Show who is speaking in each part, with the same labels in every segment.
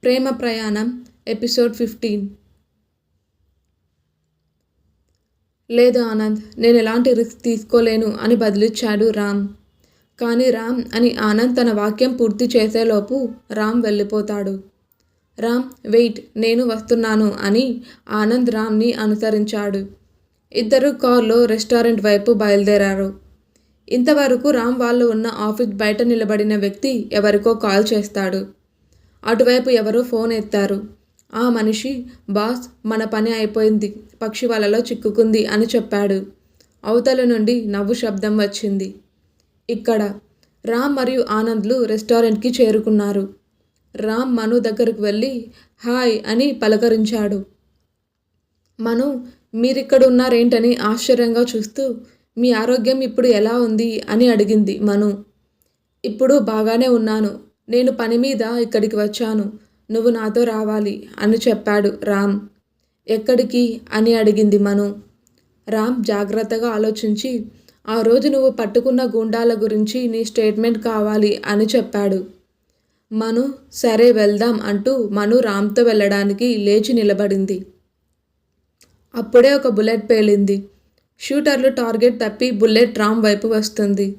Speaker 1: ప్రేమ ప్రయాణం ఎపిసోడ్ 15. లేదు ఆనంద్, నేను ఎలాంటి రిస్క్ తీసుకోలేను అని బదిలిచ్చాడు రామ్. కానీ రామ్ అని ఆనంద్ తన వాక్యం పూర్తి చేసేలోపు రామ్ వెళ్ళిపోతాడు. రామ్ వెయిట్, నేను వస్తున్నాను అని ఆనంద్ రామ్ని అనుసరించాడు. ఇద్దరు కారులో రెస్టారెంట్ వైపు బయలుదేరారు. ఇంతవరకు రామ్ వాళ్ళు ఉన్న ఆఫీస్ బయట నిలబడిన వ్యక్తి ఎవరికో కాల్ చేస్తాడు. అటువైపు ఎవరో ఫోన్ ఎత్తారు. ఆ మనిషి బాస్, మన పని అయిపోయింది, పక్షి వలలో చిక్కుకుంది అని చెప్పాడు. అవతల నుండి నవ్వు శబ్దం వచ్చింది. ఇక్కడ రామ్ మరియు ఆనంద్లు రెస్టారెంట్కి చేరుకున్నారు. రామ్ మను దగ్గరకు వెళ్ళి హాయ్ అని పలకరించాడు. మను, మీరిక్కడ ఉన్నారేంటని ఆశ్చర్యంగా చూస్తూ మీ ఆరోగ్యం ఇప్పుడు ఎలా ఉంది అని అడిగింది మను. ఇప్పుడు బాగానే ఉన్నాను, నేను పని మీద ఇక్కడికి వచ్చాను, నువ్వు నాతో రావాలి అని చెప్పాడు రామ్. ఎక్కడికి అని అడిగింది మను. రామ్ జాగ్రత్తగా ఆలోచించి ఆ రోజు నువ్వు పట్టుకున్న గూండాల గురించి నీ స్టేట్మెంట్ కావాలి అని చెప్పాడు. మను సరే వెళ్దాం అంటూ మను రామ్తో వెళ్ళడానికి లేచి నిలబడింది. అప్పుడే ఒక బుల్లెట్ పేలింది. షూటర్లు టార్గెట్ తప్పి బుల్లెట్ రామ్ వైపు వస్తుంది.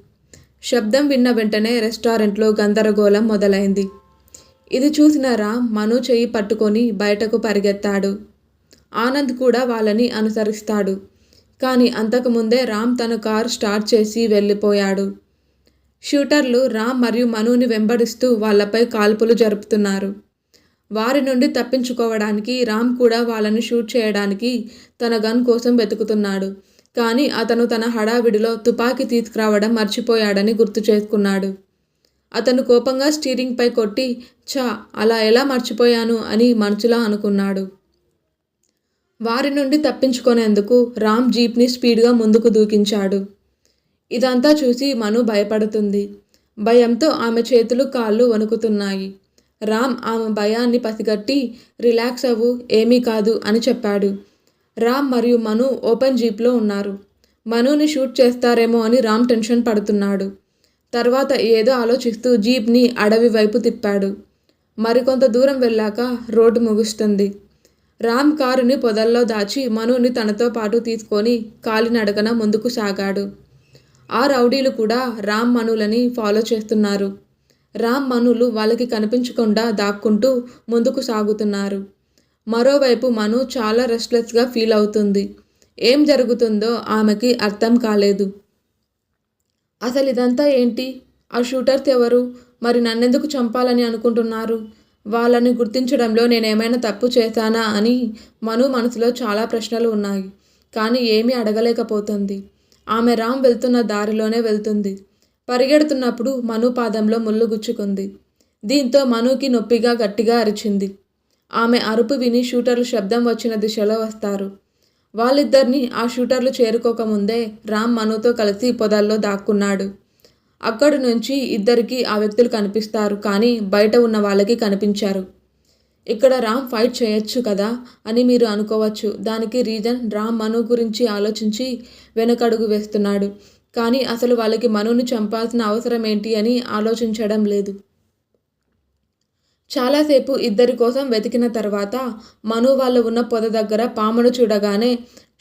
Speaker 1: శబ్దం విన్న వెంటనే రెస్టారెంట్లో గందరగోళం మొదలైంది. ఇది చూసిన రామ్ మను చెయ్యి పట్టుకొని బయటకు పరిగెత్తాడు. ఆనంద్ కూడా వాళ్ళని అనుసరిస్తాడు. కానీ అంతకుముందే రామ్ తన కారు స్టార్ట్ చేసి వెళ్ళిపోయాడు. షూటర్లు రామ్ మరియు మనుని వెంబడిస్తూ వాళ్ళపై కాల్పులు జరుపుతున్నారు. వారి నుండి తప్పించుకోవడానికి రామ్ కూడా వాళ్ళని షూట్ చేయడానికి తన గన్ కోసం వెతుకుతున్నాడు. కానీ అతను తన హడావిడిలో తుపాకీ తీసుకురావడం మర్చిపోయాడని గుర్తు చేసుకున్నాడు. అతను కోపంగా స్టీరింగ్పై కొట్టి ఛా, అలా ఎలా మర్చిపోయాను అని మనసులా అనుకున్నాడు. వారి నుండి తప్పించుకునేందుకు రామ్ జీప్ని స్పీడ్గా ముందుకు దూకించాడు. ఇదంతా చూసి మను భయపడుతుంది. భయంతో ఆమె చేతులు కాళ్ళు వణుకుతున్నాయి. రామ్ ఆమె భయాన్ని పసిగట్టి రిలాక్స్ అవ్వు, ఏమీ కాదు అని చెప్పాడు. రామ్ మరియు మను ఓపెన్ జీప్లో ఉన్నారు. మనుని షూట్ చేస్తారేమో అని రామ్ టెన్షన్ పడుతున్నాడు. తర్వాత ఏదో ఆలోచిస్తూ జీప్ని అడవి వైపు తిప్పాడు. మరికొంత దూరం వెళ్ళాక రోడ్డు ముగుస్తుంది. రామ్ కారుని పొదల్లో దాచి మనుని తనతో పాటు తీసుకొని కాలినడకన ముందుకు సాగాడు. ఆ రౌడీలు కూడా రామ్ మనులని ఫాలో చేస్తున్నారు. రామ్ మనులు వాళ్ళకి కనిపించకుండా దాక్కుంటూ ముందుకు సాగుతున్నారు. మరోవైపు మను చాలా రెస్ట్లెస్గా ఫీల్ అవుతుంది. ఏం జరుగుతుందో ఆమెకి అర్థం కాలేదు. అసలు ఇదంతా ఏంటి? ఆ షూటర్స్ ఎవరు? మరి నన్నెందుకు చంపాలని అనుకుంటున్నారు? వాళ్ళని గుర్తించడంలో నేనేమైనా తప్పు చేశానా అని మను మనసులో చాలా ప్రశ్నలు ఉన్నాయి. కానీ ఏమీ అడగలేకపోతుంది. ఆమె రామ్ వెళ్తున్న దారిలోనే వెళ్తుంది. పరిగెడుతున్నప్పుడు మను పాదంలో ముళ్ళు గుచ్చుకుంది. దీంతో మనుకి నొప్పిగా గట్టిగా అరిచింది. ఆమె అరుపు విని షూటర్లు శబ్దం వచ్చిన దిశలో వస్తారు. వాళ్ళిద్దరినీ ఆ షూటర్లు చేరుకోకముందే రామ్ మనుతో కలిసి పొదల్లో దాక్కున్నాడు. అక్కడి నుంచి ఇద్దరికి ఆ వ్యక్తులు కనిపిస్తారు, కానీ బయట ఉన్న వాళ్ళకి కనిపించారు. ఇక్కడ రామ్ ఫైట్ చేయొచ్చు కదా అని మీరు అనుకోవచ్చు. దానికి రీజన్ రామ్ మను గురించి ఆలోచించి వెనకడుగు వేస్తున్నాడు. కానీ అసలు వాళ్ళకి మనుని చంపాల్సిన అవసరం ఏంటి అని ఆలోచించడం లేదు. చాలాసేపు ఇద్దరి కోసం వెతికిన తర్వాత మను వాళ్ళు ఉన్న పొద దగ్గర పామును చూడగానే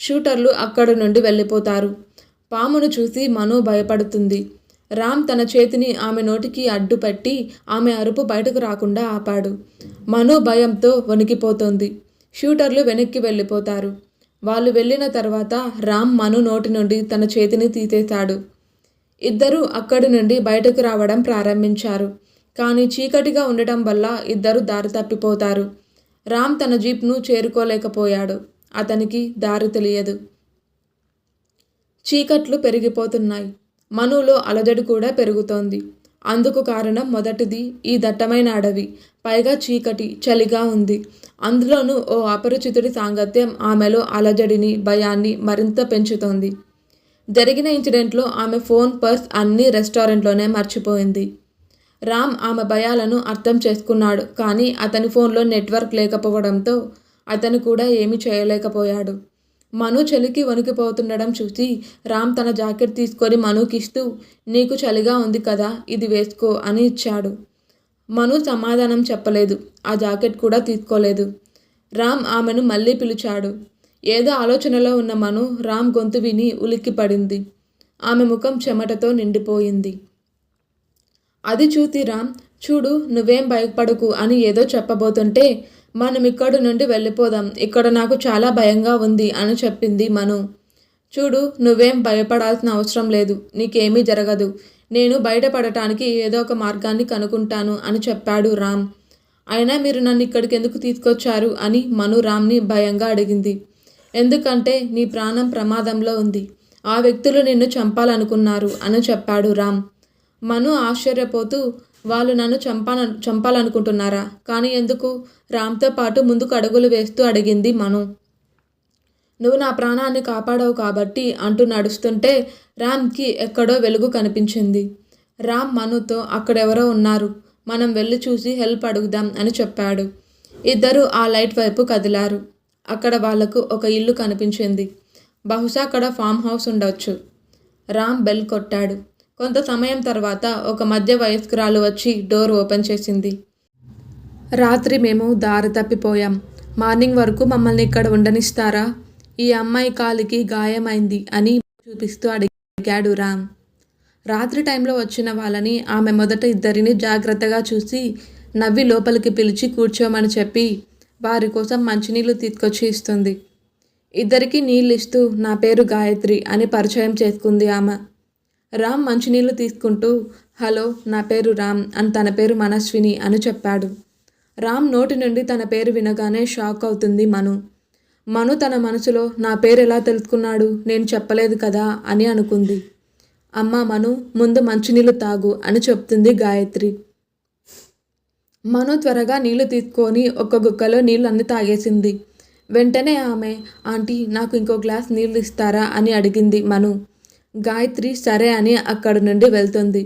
Speaker 1: షూటర్లు అక్కడి నుండి వెళ్ళిపోతారు. పామును చూసి మను భయపడుతుంది. రామ్ తన చేతిని ఆమె నోటికి అడ్డుపెట్టి ఆమె అరుపు బయటకు రాకుండా ఆపాడు. మను భయంతో వణికిపోతుంది. షూటర్లు వెనక్కి వెళ్ళిపోతారు. వాళ్ళు వెళ్ళిన తర్వాత రామ్ మను నోటి నుండి తన చేతిని తీసేశాడు. ఇద్దరూ అక్కడి నుండి బయటకు రావడం ప్రారంభించారు. కానీ చీకటిగా ఉండటం వల్ల ఇద్దరు దారి తప్పిపోతారు. రామ్ తన జీప్ను చేరుకోలేకపోయాడు. అతనికి దారి తెలియదు. చీకట్లు పెరిగిపోతున్నాయి. మనులో అలజడి కూడా పెరుగుతోంది. అందుకు కారణం మొదటిది ఈ దట్టమైన అడవి, పైగా చీకటి, చలిగా ఉంది. అందులోనూ ఓ అపరిచితుడి సాంగత్యం ఆమెలో అలజడిని, భయాన్ని మరింత పెంచుతోంది. జరిగిన ఇన్సిడెంట్లో ఆమె ఫోన్, పర్స్ అన్నీ రెస్టారెంట్లోనే మర్చిపోయింది. రామ్ ఆమె భయాలను అర్థం చేసుకున్నాడు. కానీ అతని ఫోన్లో నెట్వర్క్ లేకపోవడంతో అతను కూడా ఏమీ చేయలేకపోయాడు. మను చలికి వణికిపోతుండడం చూసి రామ్ తన జాకెట్ తీసుకొని మనుకిస్తూ నీకు చలిగా ఉంది కదా, ఇది వేసుకో అని ఇచ్చాడు. మను సమాధానం చెప్పలేదు. ఆ జాకెట్ కూడా తీసుకోలేదు. రామ్ ఆమెను మళ్ళీ పిలిచాడు. ఏదో ఆలోచనలో ఉన్న మను రామ్ గొంతు విని ఉలిక్కిపడింది. ఆమె ముఖం చెమటతో నిండిపోయింది. అది చూసి రామ్, చూడు నువ్వేం భయపడకు అని ఏదో చెప్పబోతుంటే, మనం ఇక్కడి నుండి వెళ్ళిపోదాం, ఇక్కడ నాకు చాలా భయంగా ఉంది అని చెప్పింది మను. చూడు నువ్వేం భయపడాల్సిన అవసరం లేదు, నీకేమీ జరగదు, నేను బయటపడటానికి ఏదో ఒక మార్గాన్ని కనుక్కుంటాను అని చెప్పాడు రామ్. అయినా మీరు నన్ను ఇక్కడికి ఎందుకు తీసుకొచ్చారు అని మను రామ్ని భయంగా అడిగింది. ఎందుకంటే నీ ప్రాణం ప్రమాదంలో ఉంది, ఆ వ్యక్తులు నిన్ను చంపాలనుకున్నారు అని చెప్పాడు రామ్. మను ఆశ్చర్యపోతూ, వాళ్ళు నన్ను చంపాలనుకుంటున్నారా? కానీ ఎందుకు? రామ్తో పాటు ముందుకు అడుగులు వేస్తూ అడిగింది మను. నువ్వు నా ప్రాణాన్ని కాపాడావు కాబట్టి అంటూ నడుస్తుంటే రామ్కి ఎక్కడో వెలుగు కనిపించింది. రామ్ మనుతో అక్కడెవరో ఉన్నారు, మనం వెళ్ళి చూసి హెల్ప్ అడుగుదాం అని చెప్పాడు. ఇద్దరు ఆ లైట్ వైపు కదిలారు. అక్కడ వాళ్లకు ఒక ఇల్లు కనిపించింది. బహుశా అక్కడ ఫామ్ హౌస్ ఉండొచ్చు. రామ్ బెల్ కొట్టాడు. కొంత సమయం తర్వాత ఒక మధ్య వయస్కురాలు వచ్చి డోర్ ఓపెన్ చేసింది. రాత్రి మేము దారి తప్పిపోయాం, మార్నింగ్ వరకు మమ్మల్ని ఇక్కడ ఉండనిస్తారా? ఈ అమ్మాయి కాలికి గాయమైంది అని చూపిస్తూ అడిగాడు రామ్. రాత్రి టైంలో వచ్చిన వాళ్ళని ఆమె మొదట ఇద్దరిని జాగ్రత్తగా చూసి నవ్వి లోపలికి పిలిచి కూర్చోమని చెప్పి వారి కోసం మంచినీళ్ళు తీసుకొచ్చి ఇస్తుంది. ఇద్దరికి నీళ్ళు ఇస్తూ నా పేరు గాయత్రి అని పరిచయం చేసుకుంది ఆమె. రామ్ మంచినీళ్ళు తీసుకుంటూ హలో నా పేరు రామ్ అని తన పేరు మనస్విని అని చెప్పాడు. రామ్ నోటి నుండి తన పేరు వినగానే షాక్ అవుతుంది మను. మను తన మనసులో నా పేరు ఎలా తెలుసుకున్నాడు, నేను చెప్పలేదు కదా అని అనుకుంది. అమ్మ మను, ముందు మంచినీళ్ళు తాగు అని చెప్తుంది గాయత్రి. మను త్వరగా నీళ్లు తీసుకొని ఒక్క గుక్కలో నీళ్ళు అన్ని తాగేసింది. వెంటనే ఆమె ఆంటీ నాకు ఇంకో గ్లాస్ నీళ్ళు ఇస్తారా అని అడిగింది మను. గాయత్రి సరే అని అక్కడి నుండి వెళ్తుంది.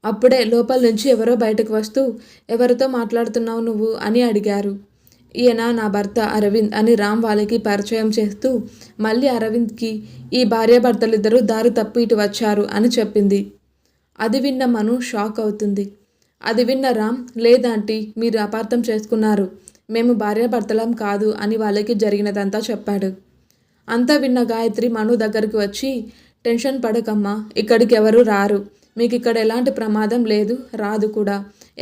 Speaker 1: అప్పుడే లోపల నుంచి ఎవరో బయటకు వస్తూ ఎవరితో మాట్లాడుతున్నావు నువ్వు అని అడిగారు. ఈయన నా భర్త అరవింద్ అని రామ్ వాళ్ళకి పరిచయం చేస్తూ మళ్ళీ అరవింద్కి ఈ భార్యాభర్తలిద్దరూ దారి తప్పి ఇటు వచ్చారు అని చెప్పింది. అది విన్న మను షాక్ అవుతుంది. అది విన్న రామ్ లేదాంటీ మీరు అపార్థం చేసుకున్నారు, మేము భార్యాభర్తలం కాదు అని వాళ్ళకి జరిగినదంతా చెప్పాడు. అంతా విన్న గాయత్రి మను దగ్గరికి వచ్చి టెన్షన్ పడకమ్మా, ఇక్కడికి ఎవరు రారు, మీకు ఇక్కడ ఎలాంటి ప్రమాదం లేదు, రాదు కూడా,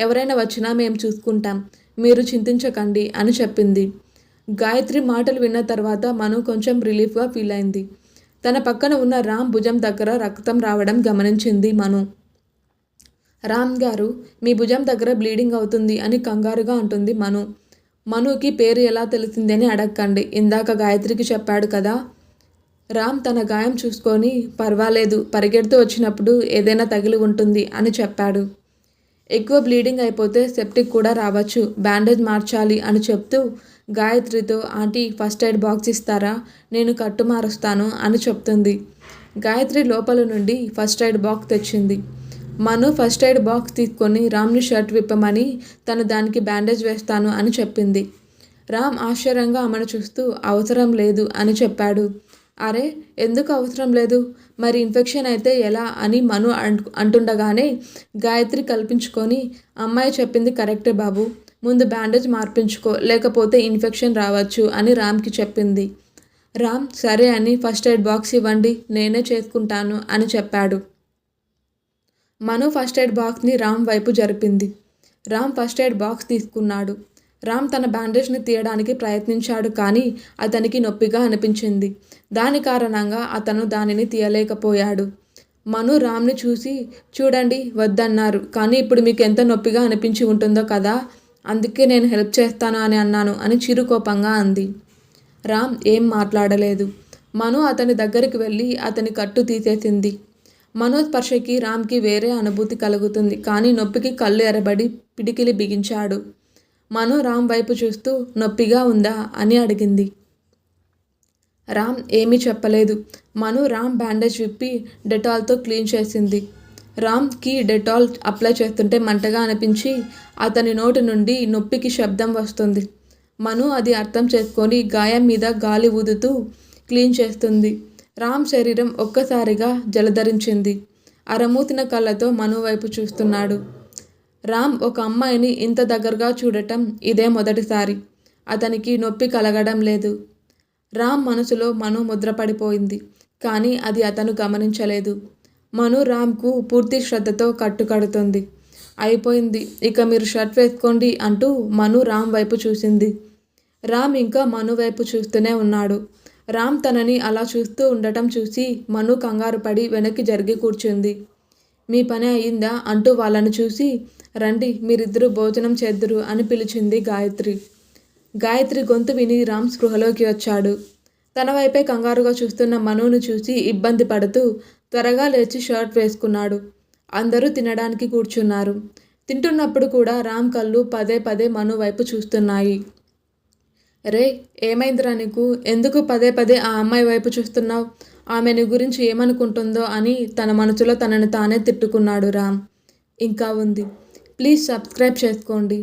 Speaker 1: ఎవరైనా వచ్చినా మేము చూసుకుంటాం, మీరు చింతించకండి అని చెప్పింది. గాయత్రి మాటలు విన్న తర్వాత మను కొంచెం రిలీఫ్గా ఫీల్ అయింది. తన పక్కన ఉన్న రామ్ భుజం దగ్గర రక్తం రావడం గమనించింది మను. రామ్ గారు మీ భుజం దగ్గర బ్లీడింగ్ అవుతుంది అని కంగారుగా అంటుంది మను. మనుకి పేరు ఎలా తెలిసిందని అడగకండి, ఇందాక గాయత్రికి చెప్పాడు కదా. రామ్ తన గాయం చూసుకొని పర్వాలేదు, పరిగెడుతూ వచ్చినప్పుడు ఏదైనా తగిలి ఉంటుంది అని చెప్పాడు. ఎక్కువ బ్లీడింగ్ అయిపోతే సెప్టిక్ కూడా రావచ్చు, బ్యాండేజ్ మార్చాలి అని చెప్తూ గాయత్రితో ఆంటీ ఫస్ట్ ఎయిడ్ బాక్స్ ఇస్తారా, నేను కట్టు మారుస్తాను అని చెప్తుంది. గాయత్రి లోపల నుండి ఫస్ట్ ఎయిడ్ బాక్స్ తెచ్చింది. మను ఫస్ట్ ఎయిడ్ బాక్స్ తీసుకొని రామ్ని షర్ట్ విప్పమని తను దానికి బ్యాండేజ్ వేస్తాను అని చెప్పింది. రామ్ ఆశ్చర్యంగా ఆమెను చూస్తూ అవసరం లేదు అని చెప్పాడు. అరే ఎందుకు అవసరం లేదు, మరి ఇన్ఫెక్షన్ అయితే ఎలా అని మను అంటుండగానే గాయత్రి కల్పించుకొని అమ్మాయి చెప్పింది కరెక్టే బాబు, ముందు బ్యాండేజ్ మార్పించుకో లేకపోతే ఇన్ఫెక్షన్ రావచ్చు అని రామ్కి చెప్పింది. రామ్ సరే అని ఫస్ట్ ఎయిడ్ బాక్స్ ఇవ్వండి నేనే చేసుకుంటాను అని చెప్పాడు. మను ఫస్ట్ ఎయిడ్ బాక్స్ని రామ్ వైపు జరిపింది. రామ్ ఫస్ట్ ఎయిడ్ బాక్స్ తీసుకున్నాడు. రామ్ తన బ్యాండేజ్ని తీయడానికి ప్రయత్నించాడు కానీ అతనికి నొప్పిగా అనిపించింది. దాని కారణంగా అతను దానిని తీయలేకపోయాడు. మను రామ్ని చూసి చూడండి వద్దన్నారు, కానీ ఇప్పుడు మీకు ఎంత నొప్పిగా అనిపించి ఉంటుందో కదా, అందుకే నేను హెల్ప్ చేస్తాను అని అన్నాను అని చిరుకోపంగా అంది. రామ్ ఏం మాట్లాడలేదు. మను అతని దగ్గరికి వెళ్ళి అతని కట్టు తీసేసింది. మను స్పర్శకి రామ్కి వేరే అనుభూతి కలుగుతుంది కానీ నొప్పికి కళ్ళు ఎర్రబడి పిడికిలి బిగించాడు. మను రామ్ వైపు చూస్తూ నొప్పిగా ఉందా అని అడిగింది. రామ్ ఏమీ చెప్పలేదు. మను రామ్ బ్యాండేజ్ విప్పి డెటాల్తో క్లీన్ చేసింది. రామ్కి డెటాల్ అప్లై చేస్తుంటే మంటగా అనిపించి అతని నోటి నుండి నొప్పికి శబ్దం వస్తుంది. మను అది అర్థం చేసుకొని గాయం మీద గాలి ఊదుతూ క్లీన్ చేస్తుంది. రామ్ శరీరం ఒక్కసారిగా జలధరించింది. అరమూతిన కళ్ళతో మను వైపు చూస్తున్నాడు. రామ్ ఒక అమ్మాయిని ఇంత దగ్గరగా చూడటం ఇదే మొదటిసారి. అతనికి నొప్పి కలగడం లేదు. రామ్ మనసులో మను ముద్రపడిపోయింది. కానీ అది అతను గమనించలేదు. మను రామ్కు పూర్తి శ్రద్ధతో కట్టుకడుతుంది. అయిపోయింది, ఇక మీరు షర్ట్ వేసుకోండి అంటూ మను రామ్ వైపు చూసింది. రామ్ ఇంకా మను వైపు చూస్తూనే ఉన్నాడు. రామ్ తనని అలా చూస్తూ ఉండటం చూసి మను కంగారు పడి వెనక్కి జరిగి కూర్చుంది. మీ పని అయిందా అంటూ వాళ్ళను చూసి, రండి మీరిద్దరూ భోజనం చేద్దురు అని పిలిచింది గాయత్రి. గాయత్రి గొంతు విని రామ్ స్పృహలోకి వచ్చాడు. తన వైపే కంగారుగా చూస్తున్న మనును చూసి ఇబ్బంది పడుతూ త్వరగా లేచి షర్ట్ వేసుకున్నాడు. అందరూ తినడానికి కూర్చున్నారు. తింటున్నప్పుడు కూడా రామ్ కళ్ళు పదే పదే మను వైపు చూస్తున్నాయి. రే, ఏమైందిరా నీకు? ఎందుకు పదే పదే ఆ అమ్మాయి వైపు చూస్తున్నావు? ఆమె నీ గురించి ఏమనుకుంటుందో అని తన మనసులో తనని తానే తిట్టుకున్నాడు రామ్. ఇంకా ఉంది. ప్లీజ్ సబ్స్క్రైబ్ చేసుకోండి.